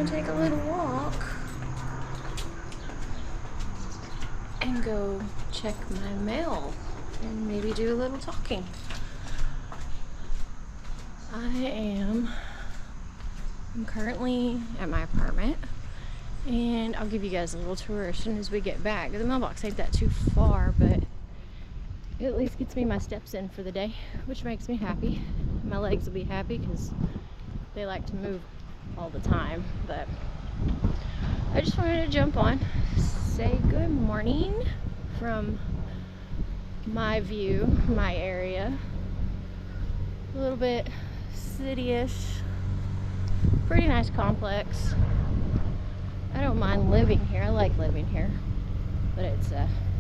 take a little walk and go check my mail and maybe do a little talking. I'm currently at my apartment, and I'll give you guys a little tour as soon as we get back. The mailbox ain't that too far, but it at least gets me my steps in for the day, which makes me happy. My legs will be happy because they like to move all the time. But I just wanted to jump on, say good morning from my view, my area. A little bit city-ish, pretty nice complex. I don't mind living here. I like living here, but it's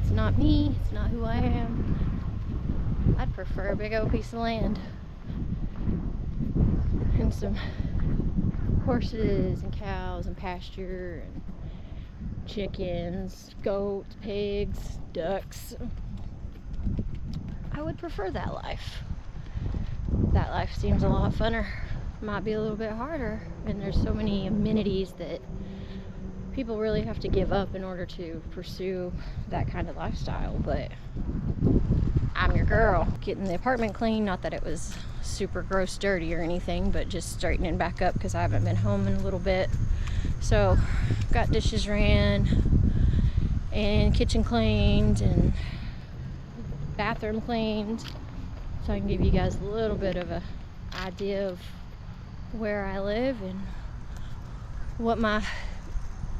not me. It's not who I am. I'd prefer a big old piece of land and some horses and cows and pasture and chickens, goats, pigs, ducks. I would prefer that life. That life seems a lot funner. Might be a little bit harder, and there's so many amenities that people really have to give up in order to pursue that kind of lifestyle. But I'm your girl. Getting the apartment clean, not that it was super gross dirty or anything, but just straightening back up because I haven't been home in a little bit. So got dishes ran and kitchen cleaned and bathroom cleaned, so I can give you guys a little bit of an idea of where I live and what my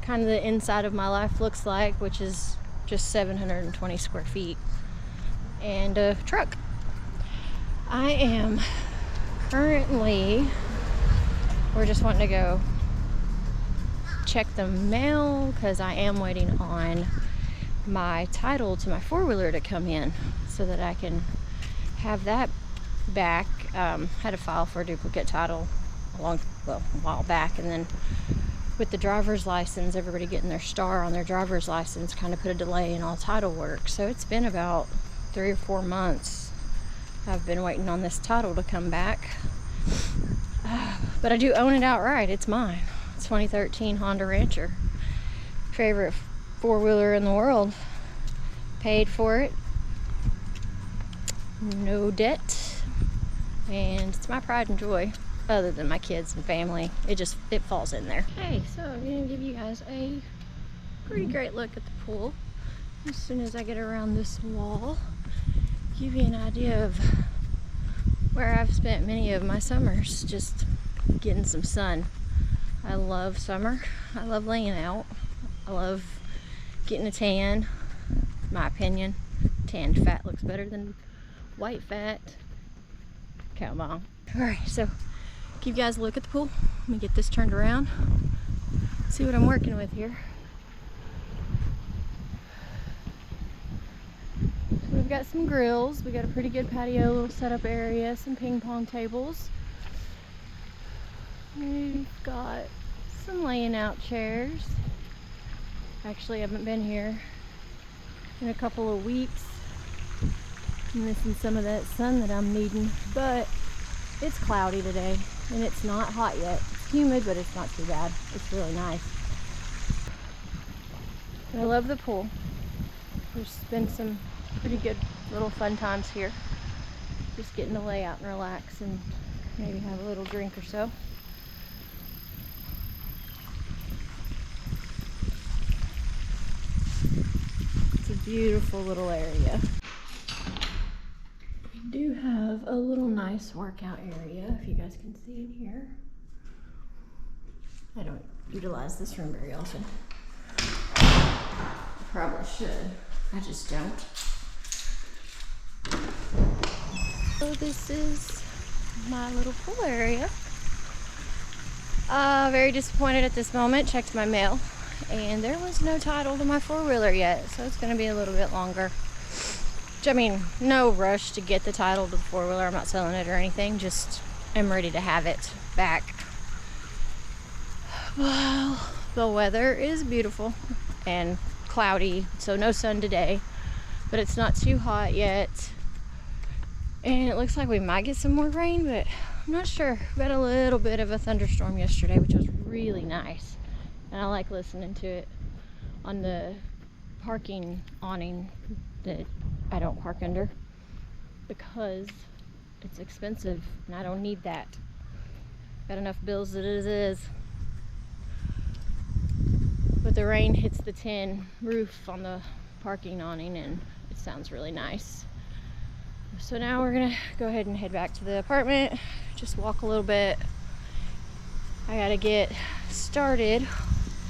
kind of the inside of my life looks like, which is just 720 square feet and a truck. I am currently, we're just wanting to go check the mail because I am waiting on my title to my four-wheeler to come in so that I can have that back. Had to file for a duplicate title a while back, and then with the driver's license, everybody getting their star on their driver's license kind of put a delay in all title work. So it's been about 3 or 4 months I've been waiting on this title to come back. But I do own it outright. It's mine. It's 2013 Honda Rancher. Favorite four-wheeler in the world. Paid for it. No debt. And it's my pride and joy. Other than my kids and family, it falls in there. Hey, so I'm gonna give you guys a pretty great look at the pool as soon as I get around this wall. Give you an idea of where I've spent many of my summers, just getting some sun. I love summer. I love laying out. I love getting a tan. My opinion, tanned fat looks better than white fat. Come on. All right, so give you guys a look at the pool. Let me get this turned around. See what I'm working with here. So we've got some grills. We got a pretty good patio, little setup area, some ping pong tables. We've got some laying out chairs. Actually, I haven't been here in a couple of weeks. I'm missing some of that sun that I'm needing, but it's cloudy today and it's not hot yet. It's humid, but it's not too bad. It's really nice. I love the pool. There's been some pretty good little fun times here. Just getting to lay out and relax and maybe have a little drink or so. It's a beautiful little area. We do have a little nice workout area, if you guys can see in here. I don't utilize this room very often. I probably should. I just don't. So this is my little pool area. Very disappointed at this moment. Checked my mail and there was no title to my four-wheeler yet, so it's going to be a little bit longer. I mean, no rush to get the title to the four-wheeler. I'm not selling it or anything, just am ready to have it back. Well, the weather is beautiful and cloudy, so no sun today, but it's not too hot yet. And it looks like we might get some more rain, but I'm not sure. We had a little bit of a thunderstorm yesterday, which was really nice. And I like listening to it on the parking awning that I don't park under because it's expensive and I don't need that. Got enough bills as it is. But the rain hits the tin roof on the parking awning and it sounds really nice. So now we're gonna go ahead and head back to the apartment, just walk a little bit. I gotta get started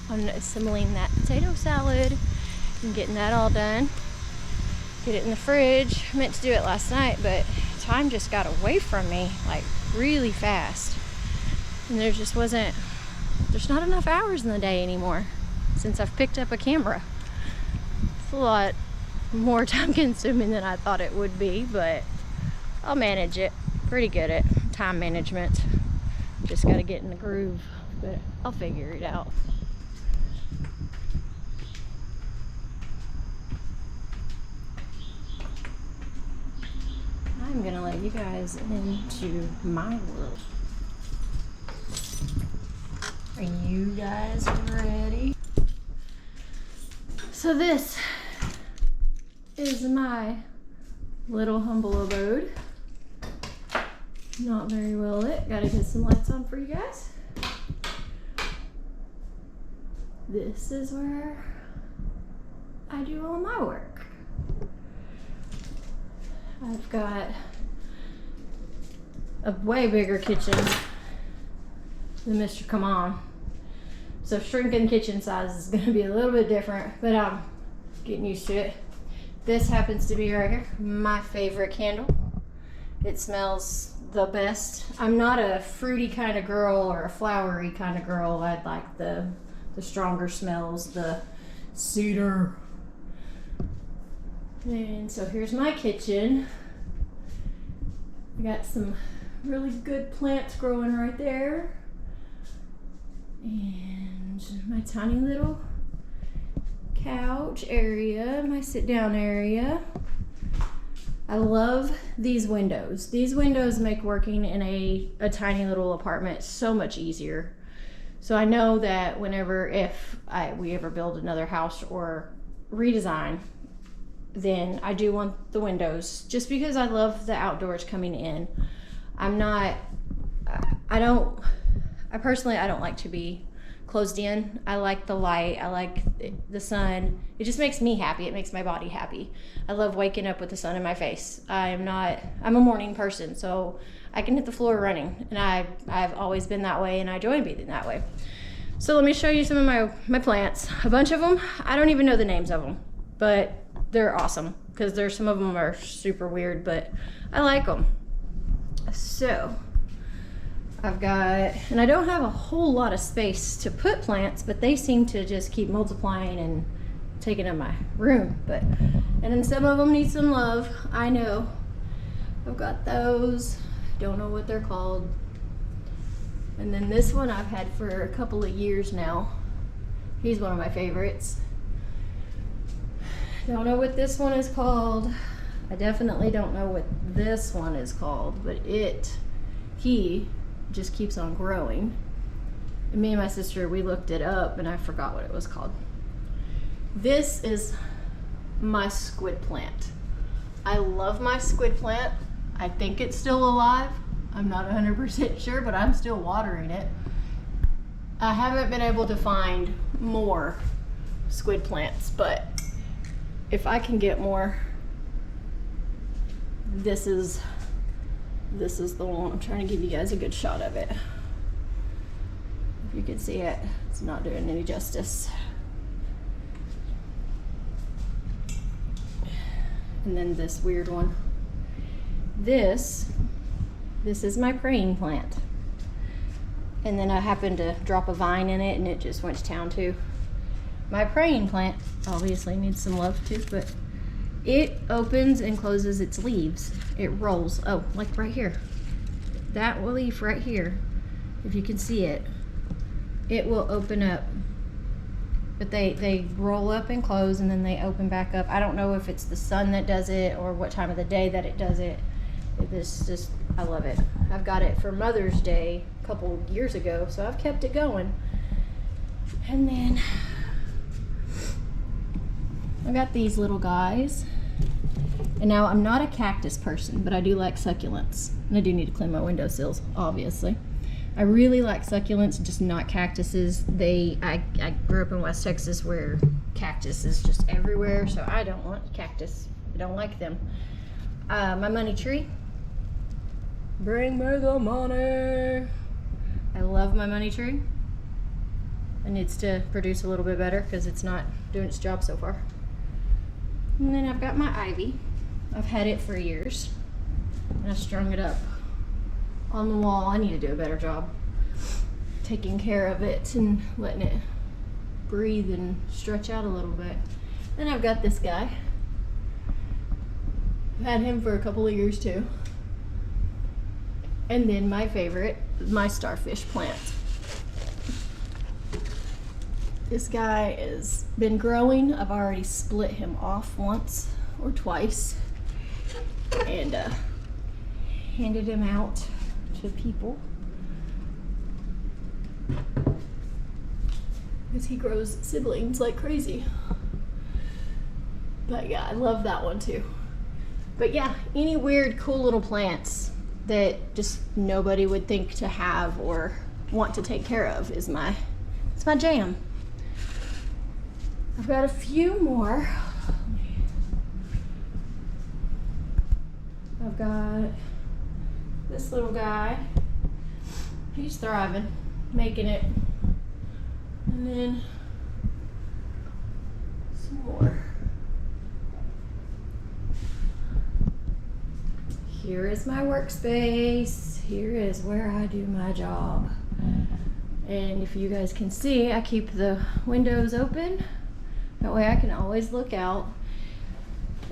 on assembling that potato salad and getting that all done. Get it in the fridge. I meant to do it last night, but time just got away from me like really fast. And there's not enough hours in the day anymore since I've picked up a camera. It's a lot more time consuming than I thought it would be, but I'll manage it. Pretty good at time management. Just gotta get in the groove, but I'll figure it out. I'm gonna let you guys into my world. Are you guys ready? So this is my little humble abode. Not very well lit. Gotta get some lights on for you guys. This is where I do all my work. I've got a way bigger kitchen than Mr. Come On. So shrinking kitchen size is gonna be a little bit different, but I'm getting used to it. This happens to be right here, my favorite candle. It smells the best. I'm not a fruity kind of girl or a flowery kind of girl. I like the stronger smells, the cedar. And so here's my kitchen. I got some really good plants growing right there. And my tiny little couch area, my sit down area. I love these windows. These windows make working in a tiny little apartment so much easier. So I know that if we ever build another house or redesign, then I do want the windows just because I love the outdoors coming in. I personally don't like to be closed in. I like the light. I like the sun. It just makes me happy. It makes my body happy. I love waking up with the sun in my face. I'm a morning person, so I can hit the floor running, and I've always been that way, and I enjoy being that way. So let me show you some of my plants. A bunch of them, I don't even know the names of them, but they're awesome because some of them are super weird, but I like them. So I've got, and I don't have a whole lot of space to put plants, but they seem to just keep multiplying and taking up my room. And then some of them need some love. I know. I've got those. Don't know what they're called. And then this one I've had for a couple of years now. He's one of my favorites. Don't know what this one is called. I definitely don't know what this one is called, but he just keeps on growing. And me and my sister, we looked it up and I forgot what it was called. This is my squid plant. I love my squid plant. I think it's still alive. I'm not 100% sure, but I'm still watering it. I haven't been able to find more squid plants, but if I can get more, this is the one. I'm trying to give you guys a good shot of it. If you can see it, it's not doing any justice. And then this weird one. This is my praying plant. And then I happened to drop a vine in it and it just went to town too. My praying plant obviously needs some love too, but it opens and closes its leaves. It rolls. Oh, like right here. That leaf right here, if you can see it, it will open up. But they roll up and close and then they open back up. I don't know if it's the sun that does it or what time of the day that it does it. I love it. I've got it for Mother's Day a couple years ago, so I've kept it going. And then I got these little guys. And now I'm not a cactus person, but I do like succulents. And I do need to clean my windowsills, obviously. I really like succulents, just not cactuses. I grew up in West Texas where cactus is just everywhere, so I don't want cactus. I don't like them. My money tree. Bring me the money. I love my money tree. It needs to produce a little bit better because it's not doing its job so far. And then I've got my ivy. I've had it for years. And I strung it up on the wall. I need to do a better job taking care of it and letting it breathe and stretch out a little bit. Then I've got this guy. I've had him for a couple of years too. And then my favorite, my starfish plant. This guy has been growing. I've already split him off once or twice and handed him out to people because he grows siblings like crazy. But yeah, I love that one too. But yeah, any weird cool little plants that just nobody would think to have or want to take care of is it's my jam. I've got a few more. I've got this little guy. He's thriving, making it. And then some more. Here is my workspace. Here is where I do my job. And if you guys can see, I keep the windows open. That way I can always look out.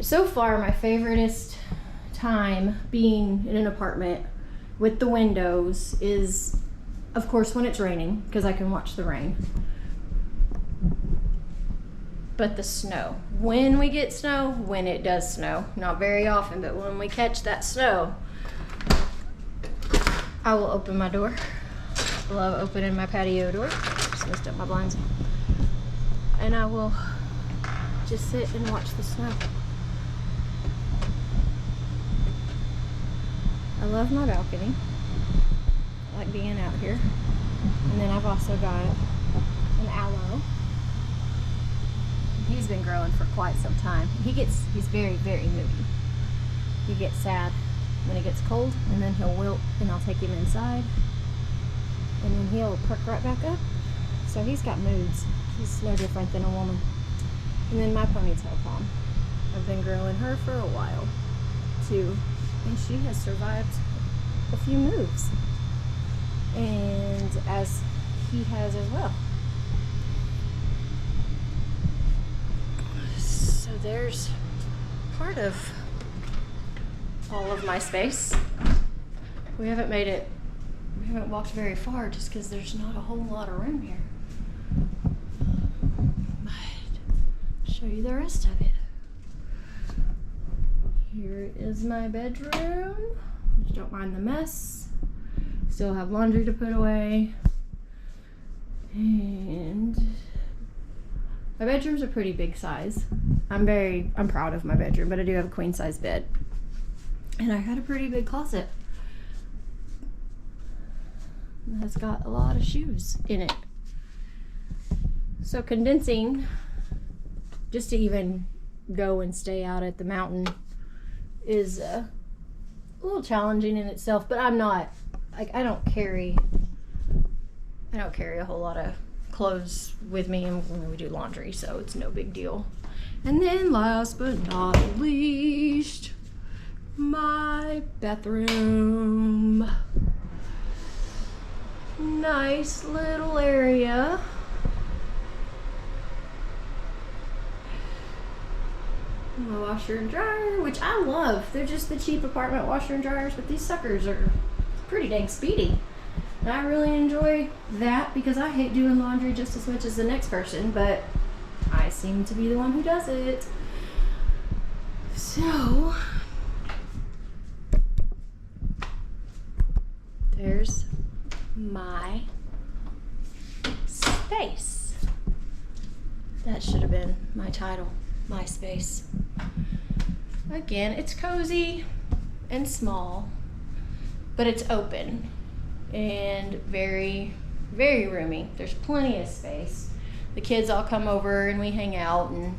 So far, my favoriteest time being in an apartment with the windows is, of course, when it's raining, because I can watch the rain. But the snow. When we get snow, when it does snow. Not very often, but when we catch that snow, I will open my door. I love opening my patio door. Just messed up my blinds. And I will just sit and watch the snow. I love my balcony. I like being out here. And then I've also got an aloe. He's been growing for quite some time. He's very, very moody. He gets sad when it gets cold, and then he'll wilt, and I'll take him inside, and then he'll perk right back up. So he's got moods. He's no different than a woman. And then my ponytail palm. I've been growing her for a while too, and she has survived a few moves, and as he has as well. So there's part of all of my space. We haven't walked very far just because there's not a whole lot of room here. But I'll show you the rest of it. Here is my bedroom. Just don't mind the mess. Still have laundry to put away. And my bedroom's a pretty big size. I'm proud of my bedroom, but I do have a queen size bed. And I got a pretty big closet. It's got a lot of shoes in it. So condensing, just to even go and stay out at the mountain, is a little challenging in itself, but I'm not, like, I don't carry a whole lot of clothes with me when we do laundry, so it's no big deal. And then last but not least, my bathroom. Nice little area. My washer and dryer, which I love. They're just the cheap apartment washer and dryers, but these suckers are pretty dang speedy. And I really enjoy that because I hate doing laundry just as much as the next person, but I seem to be the one who does it. So there's my space. That should have been my title, my space. Again, it's cozy and small, but it's open and very, very roomy. There's plenty of space. The kids all come over and we hang out, and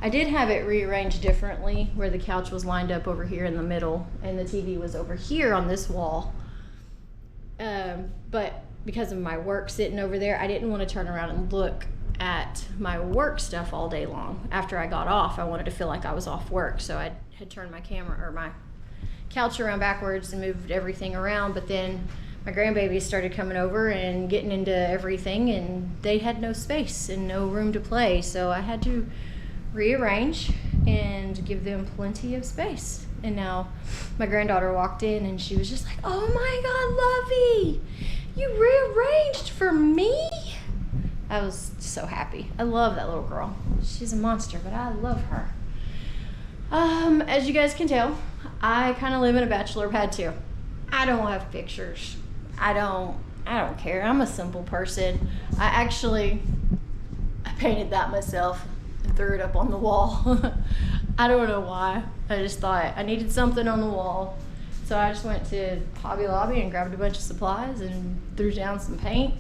I did have it rearranged differently where the couch was lined up over here in the middle and the TV was over here on this wall. But because of my work sitting over there, I didn't want to turn around and look at my work stuff all day long. After I got off, I wanted to feel like I was off work, so I had turned my camera or my couch around backwards and moved everything around. But then my grandbabies started coming over and getting into everything, and they had no space and no room to play, so I had to rearrange and give them plenty of space. And now my granddaughter walked in and she was just like, "Oh my God, Lovey, you rearranged for me?" I was so happy. I love that little girl. She's a monster, but I love her. As you guys can tell, I kind of live in a bachelor pad too. I don't have pictures. I don't care. I'm a simple person. I painted that myself and threw it up on the wall. I don't know why. I just thought I needed something on the wall. So I just went to Hobby Lobby and grabbed a bunch of supplies and threw down some paint.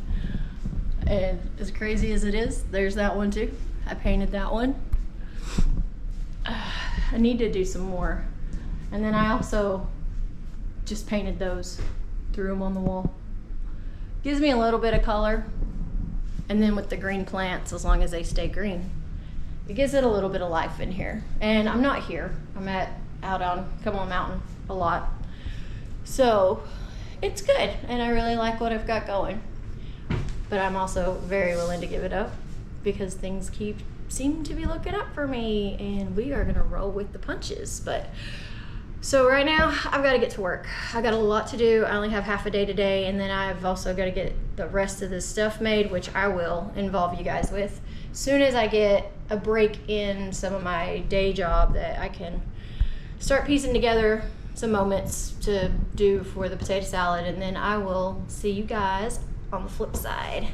And as crazy as it is, there's that one too. I painted that one. I need to do some more. And then I also just painted those, threw them on the wall. Gives me a little bit of color. And then with the green plants, as long as they stay green, it gives it a little bit of life in here. And I'm not here. I'm out on Cumberland Mountain a lot. So it's good. And I really like what I've got going. But I'm also very willing to give it up because things seem to be looking up for me, and we are gonna roll with the punches. But so right now I've got to get to work. I got a lot to do. I only have half a day today, and then I've also got to get the rest of this stuff made, which I will involve you guys with soon as I get a break in some of my day job, that I can start piecing together some moments to do for the potato salad, and then I will see you guys on the flip side.